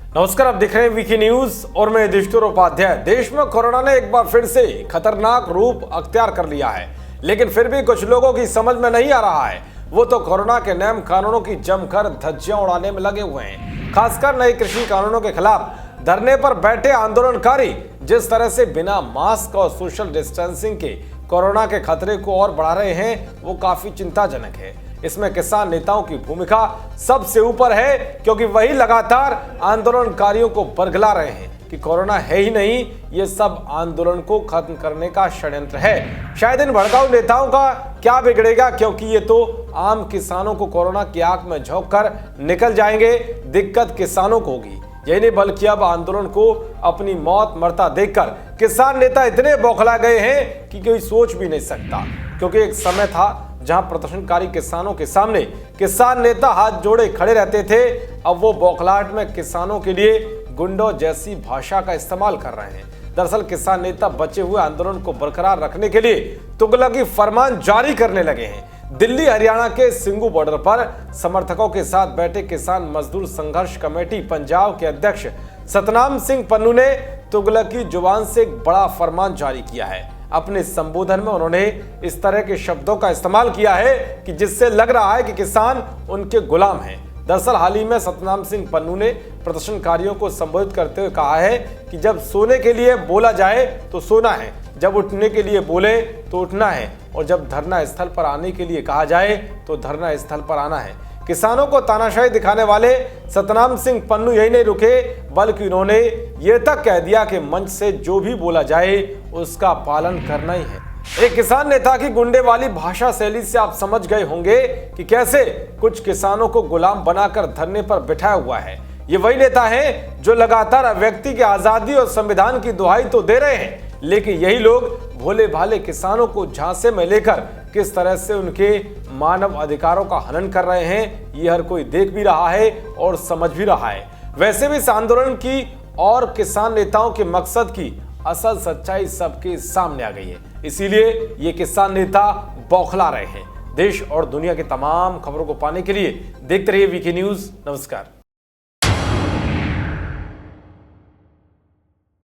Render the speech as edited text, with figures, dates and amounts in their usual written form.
नमस्कार, आप देख रहे हैं वीकी न्यूज और मैं युधिष्ठिर उपाध्याय। देश में कोरोना ने एक बार फिर से खतरनाक रूप अख्तियार कर लिया है, लेकिन फिर भी कुछ लोगों की समझ में नहीं आ रहा है। वो तो कोरोना के नियम कानूनों की जमकर धज्जियां उड़ाने में लगे हुए हैं। खासकर नए कृषि कानूनों के खिलाफ धरने पर बैठे आंदोलनकारी जिस तरह से बिना मास्क और सोशल डिस्टेंसिंग के कोरोना के खतरे को और बढ़ा रहे हैं, वो काफी चिंताजनक है। इसमें किसान नेताओं की भूमिका सबसे ऊपर है, क्योंकि वही लगातार आंदोलनकारियों को बरगला रहे हैं कि कोरोना है ही नहीं, ये सब आंदोलन को खत्म करने का षड्यंत्र है। शायद इन भड़काऊ नेताओं का क्या बिगड़ेगा, क्योंकि ये तो आम किसानों को कोरोना की आग में झोंक कर निकल जाएंगे। दिक्कत किसानों को होगी, यही नहीं बल्कि अब आंदोलन को अपनी मौत मरता देखकर किसान नेता इतने बौखला गए हैं कि कोई सोच भी नहीं सकता। क्योंकि एक समय था जहां प्रदर्शनकारी किसानों के सामने किसान नेता हाथ जोड़े खड़े रहते थे, अब वो बौखलाहट में किसानों के लिए गुंडों जैसी भाषा का इस्तेमाल कर रहे हैं। दरअसल किसान नेता बचे हुए आंदोलन को बरकरार रखने के लिए तुगलकी फरमान जारी करने लगे हैं। दिल्ली हरियाणा के सिंगू बॉर्डर पर समर्थकों के साथ बैठे किसान मजदूर संघर्ष कमेटी पंजाब के अध्यक्ष सतनाम सिंह पन्नू ने तुगलकी जुबान से एक बड़ा फरमान जारी किया है। अपने संबोधन में उन्होंने इस तरह के शब्दों का इस्तेमाल किया है कि जिससे लग रहा है कि किसान उनके गुलाम हैं। दरअसल हाल ही में सतनाम सिंह पन्नू ने प्रदर्शनकारियों को संबोधित करते हुए कहा है कि जब सोने के लिए बोला जाए तो सोना है, जब उठने के लिए बोले तो उठना है, और जब धरना स्थल पर आने के लिए कहा जाए तो धरना स्थल पर आना है। किसानों को तानाशाही दिखाने वाले सतनाम सिंह पन्नू यही नहीं रुके, बल्कि उन्होंने ये तक कह दिया कि मंच से जो भी बोला जाए उसका पालन करना ही है। एक किसान नेता की गुंडे वाली भाषा शैली से आप समझ गए होंगे कि कैसे कुछ किसानों को गुलाम बनाकर धरने पर बिठाया हुआ है। ये वही नेता है जो लगातार व्यक्ति की आजादी और संविधान की दुहाई तो दे रहे हैं, लेकिन यही लोग भोले भाले किसानों को झांसे में लेकर किस तरह से उनके मानव अधिकारों का हनन कर रहे हैं, ये हर कोई देख भी रहा है और समझ भी रहा है। वैसे भी इस आंदोलन की और किसान नेताओं के मकसद की असल सच्चाई सबके सामने आ गई है, इसीलिए ये किसान नेता बौखला रहे हैं। देश और दुनिया की तमाम खबरों को पाने के लिए देखते रहिए वीकी न्यूज। नमस्कार।